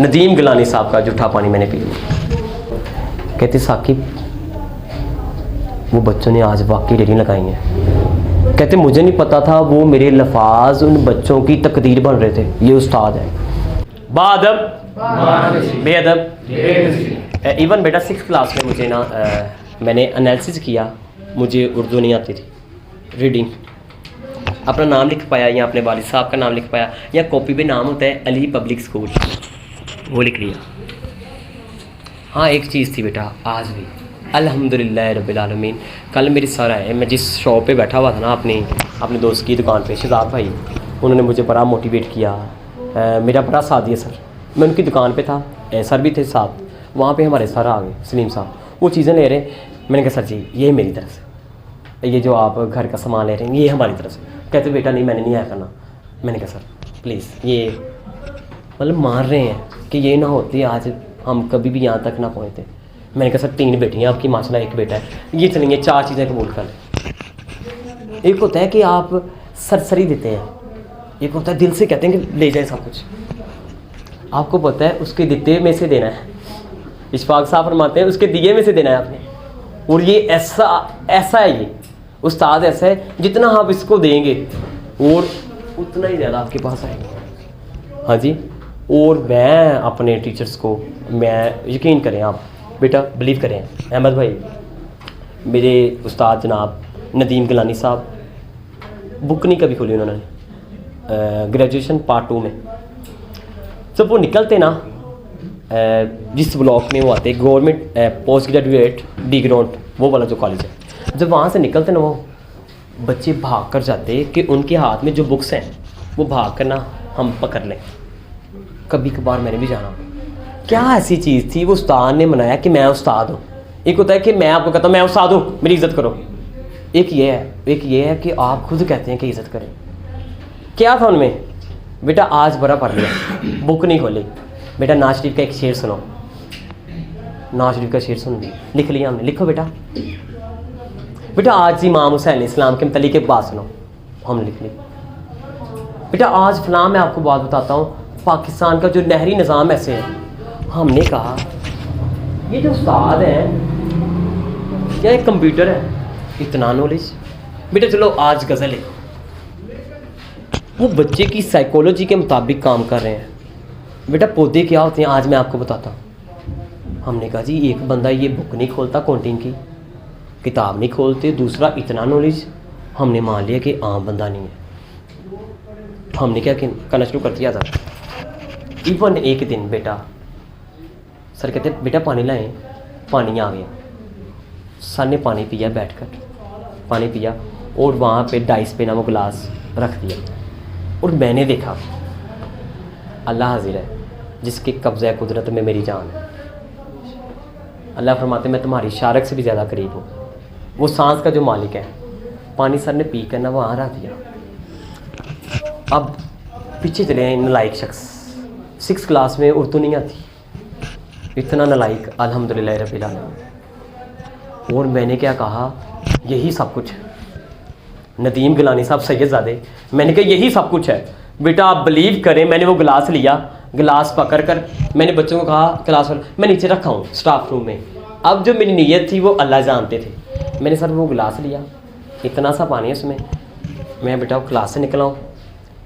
नदीम गिलानी साहब का जूठा पानी मैंने पी लिया। कहते साकिब वो बच्चों ने आज वाकई डेरियाँ लगाई हैं। कहते मुझे नहीं पता था वो मेरे लफाज उन बच्चों की तकदीर बन रहे थे। ये उस्ताद है बाअदब बेअदब। इवन बेटा 6th क्लास में मुझे ना मैंने एनालिसिस किया, मुझे उर्दू नहीं आती थी, रीडिंग अपना नाम लिख पाया या अपने वालिद साहब का नाम लिख पाया, या कॉपी पे नाम होता है अली पब्लिक स्कूल, वो लिख लिया। हाँ एक चीज़ थी बेटा, आज भी अल्हम्दुलिल्लाह रब्बिल आलमीन। कल मेरे सर आए, मैं जिस शॉप पे बैठा हुआ था ना अपने दोस्त की दुकान पे, शहजाद भाई, उन्होंने मुझे बड़ा मोटिवेट किया। मेरा बड़ा साथ दिया सर। मैं उनकी दुकान पे था, सर भी थे साथ, वहाँ पे हमारे सर आ गए सलीम साहब, वो चीज़ें ले रहे। मैंने कहा सर जी ये मेरी तरफ से, ये जो आप घर का सामान ले रहे हैं ये हमारी तरफ से। कहते बेटा नहीं मैंने नहीं आया करना। मैंने कहा सर प्लीज़, ये मतलब मार रहे हैं कि ये ना होती आज हम कभी भी यहाँ तक ना पहुँचते। मैंने कहा सर 3 बेटियाँ आपकी माशाल्लाह, 1 बेटा है, ये चलेंगे 4 चीज़ें कबूल कर लें। एक होता है कि आप सरसरी देते हैं, एक होता है दिल से कहते हैं कि ले जाए सब कुछ। आपको पता है उसके दिते में से देना है, इशफाक साहब फरमाते हैं उसके दिए में से देना है आपने। और ये ऐसा है, ये उस्ताद ऐसा है जितना आप इसको देंगे और उतना ही ज़्यादा आपके पास आएगा। हाँ जी, और मैं अपने टीचर्स को, मैं यकीन करें आप बेटा, बिलीव करें अहमद भाई, मेरे उस्ताद जनाब नदीम गिलानी साहब, बुक नहीं कभी खोली उन्होंने ग्रेजुएशन पार्ट 2 में। जब वो निकलते ना जिस ब्लॉक में वो आते, government post graduate D ground वो वाला जो कॉलेज है, जब वहाँ से निकलते ना वो बच्चे भाग कर जाते कि उनके हाथ में जो बुक्स हैं वो भाग कर ना हम पकड़ लें। कभी कभार मैंने भी जाना, क्या ऐसी चीज़ थी वो उस्ताद ने मनाया कि मैं उस्ताद हूँ। एक होता है कि मैं आपको कहता हूँ मैं उस्ताद हूँ मेरी इज़्ज़त करो, एक ये है कि आप खुद कहते हैं कि इज़्ज़त करें। क्या था उनमें बेटा, आज बड़ा पढ़ लिया, बुक नहीं खोली बेटा, नाज शरीफ का एक शेर सुनो, नाज शरीफ का शेर सुन लिख लिया हमने, लिखो बेटा। बेटा आज इमाम हुसैन इस्लाम के मतलब एक बात सुनो, हम लिख ली। बेटा आज फलां मैं आपको बात बताता हूँ, पाकिस्तान का जो नहरी निज़ाम ऐसे है। हमने कहा ये जो उस्ताद है या एक कंप्यूटर है, इतना नॉलेज। बेटा चलो आज गज़ल लिखो, वो बच्चे की साइकोलॉजी के मुताबिक काम कर रहे हैं। बेटा पौधे क्या होते हैं आज मैं आपको बताता हूँ। हमने कहा जी एक बंदा ये बुक नहीं खोलता, कॉन्टीन की किताब नहीं खोलते, दूसरा इतना नॉलेज। हमने मान लिया कि आम बंदा नहीं है। हमने क्या करना शुरू कर दिया था। इवन एक दिन बेटा सर कहते बेटा पानी लाएं, पानी आ गया। सर ने पानी पिया, बैठकर पानी पिया और वहाँ पे डाइस पे ना वो गिलास रख दिया। और मैंने देखा अल्लाह हाजिर है जिसके कब्ज़े कुदरत में मेरी जान है। अल्लाह फरमाते मैं तुम्हारी शारक से भी ज़्यादा करीब हूँ। वो सांस का जो मालिक है, पानी सर ने पी कर ना वहाँ रख दिया। अब पीछे चले हैं नलायक शख्स, 6th क्लास में उर्दू नहीं आती, इतना नलायक अल्हम्दुलिल्लाह रब्बिल आलमीन। और मैंने क्या कहा यही सब कुछ है नदीम गिलानी साहब सैयदजादे, मैंने कहा यही सब कुछ है बेटा, आप बिलीव करें। मैंने वो गिलास लिया, गिलास पकड़ कर मैंने बच्चों को कहा क्लास मैं नीचे रखा हूँ स्टाफ रूम में। अब जो मेरी नीयत थी वो अल्लाह जानते थे। मैंने सर वो गिलास लिया, इतना सा पानी है उसमें, मैं बेटा क्लास से निकला हूँ,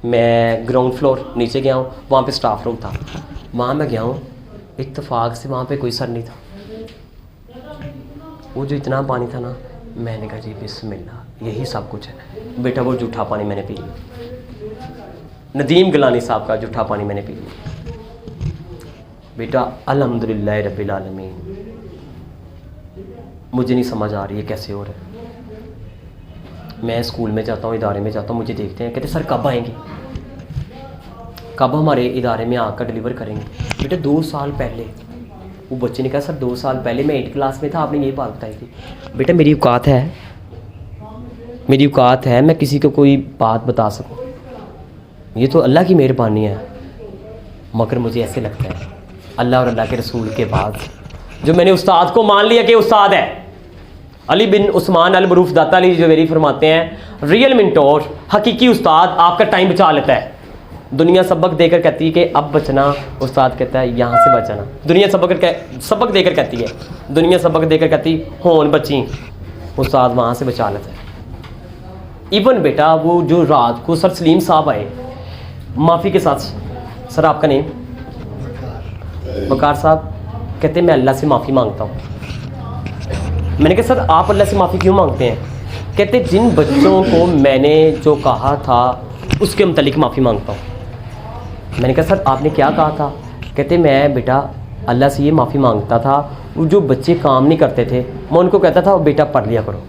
मैं ग्राउंड फ्लोर नीचे गया हूँ, वहाँ पे स्टाफ रूम था, वहाँ मैं गया हूँ, इत्तेफाक से वहाँ पे कोई सर नहीं था। वो जो इतना पानी था ना, मैंने कहा जी बिस्मिल्लाह यही सब कुछ है बेटा। वो जूठा पानी मैंने पी लिया, नदीम गिलानी साहब का जूठा पानी मैंने पी लिया बेटा। अल्हम्दुलिल्लाह रब्बिल आलमीन। मुझे नहीं समझ आ रही है कैसे हो रहा है। मैं स्कूल में जाता हूँ, इदारे में जाता हूँ, मुझे देखते हैं, कहते सर कब आएंगे, कब हमारे इदारे में आकर डिलीवर करेंगे। बेटा 2 साल पहले वो बच्चे ने कहा सर 2 साल पहले मैं 8th क्लास में था, आपने यही बात बताई थी। बेटा मेरी औकात है, मेरी औकात है, मैं किसी को कोई बात बता सकूं, ये तो अल्लाह की मेहरबानी है। मगर मुझे ऐसे लगता है अल्लाह और अल्लाह के रसूल के बाद जो मैंने उस्ताद को मान लिया कि उस्ताद है, अली बिन उस्मान अल मरूफ दाता अली जवेरी फरमाते हैं रियल मिंटोर, हकीकी उस्ताद आपका टाइम बचा लेता है। दुनिया सबक देकर कहती है कि अब बचना, उस्ताद कहता है यहाँ से बचना। दुनिया सबक देकर कहती है, दुनिया सबक देकर कहती होन बची, उस्ताद वहाँ से बचा लेता है। इवन बेटा वो जो रात को सर सलीम साहब आए माफ़ी के साथ, सर आपका नेम वकार साहब, कहते मैं अल्लाह से माफ़ी मांगता हूँ। मैंने कहा सर आप अल्लाह से माफ़ी क्यों मांगते हैं? कहते जिन बच्चों को मैंने जो कहा था उसके मुतालिक माफ़ी मांगता हूँ। मैंने कहा सर आपने क्या कहा था? कहते मैं बेटा अल्लाह से ये माफ़ी मांगता था, वो जो बच्चे काम नहीं करते थे मैं उनको कहता था बेटा पढ़ लिया करो,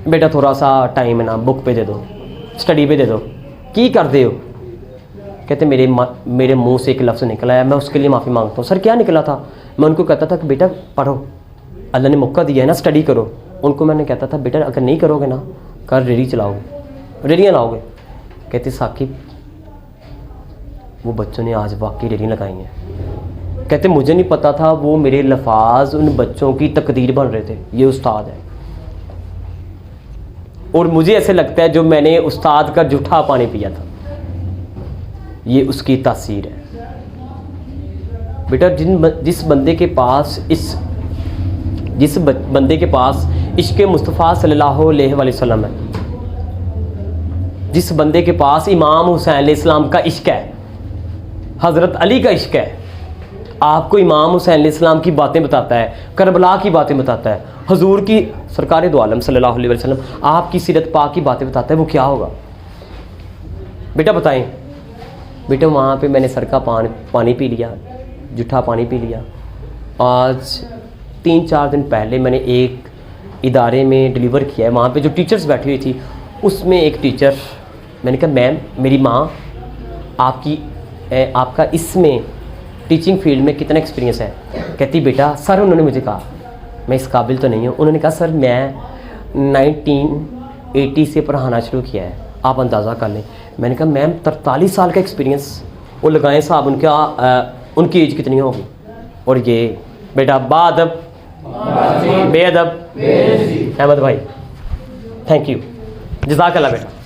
बेटा थोड़ा सा टाइम है ना बुक पे दे दो, स्टडी पे दे दो, की कर दे हो। कहते मेरे मुंह से एक लफ्ज़ निकला है, मैं उसके लिए माफ़ी मांगता हूँ। सर क्या निकला था? मैं उनको कहता था कि बेटा पढ़ो, अल्लाह ने मौका दिया है ना, स्टडी करो। उनको मैंने कहता था बेटा अगर नहीं करोगे ना कल रेडी चलाओगे, रेडियाँ लाओगे। कहते साकिब वो बच्चों ने आज वाकई रेडियाँ लगाई हैं। कहते मुझे नहीं पता था वो मेरे लफाज उन बच्चों की तकदीर बन रहे थे। ये उस्ताद है और मुझे ऐसे लगता है जो मैंने उस्ताद का जूठा पानी पिया था ये उसकी तासीर है। बेटा जिस बंदे के पास इश्क़ मुस्तफ़ा सल्लल्लाहु अलैहि वसल्लम है, जिस बंदे के पास इमाम हुसैन अलैहिस्सलाम का इश्क़ है, हज़रत अली का इश्क़ है, आपको इमाम हुसैन अलैहिस्सलाम की बातें बताता है, करबला की बातें बताता है, हुजूर की सरकार दो आलम सल्लल्लाहु अलैहि वसल्लम आपकी सीरत पाक की बातें बताता है, वो क्या होगा? बेटा बताएं। बेटा वहाँ पे मैंने सर का पानी पी लिया, जूठा पानी पी लिया। आज 3-4 दिन पहले मैंने एक इदारे में डिलीवर किया है, वहाँ पे जो टीचर्स बैठी हुई थी उसमें एक टीचर, मैंने कहा मैम मेरी माँ आपका इसमें टीचिंग फील्ड में कितना एक्सपीरियंस है? कहती बेटा सर उन्होंने मुझे कहा मैं इस काबिल तो नहीं हूँ। उन्होंने कहा सर मैं 1980 से पढ़ाना शुरू किया है, आप अंदाज़ा कर लें। मैंने कहा मैम 43 साल का एक्सपीरियंस, वो लगाएं साहब उनकी एज कितनी होगी? और ये बेटा बाअदब बेअदब अहमद भाई, थैंक यू, जज़ाकल्लाह बेटा।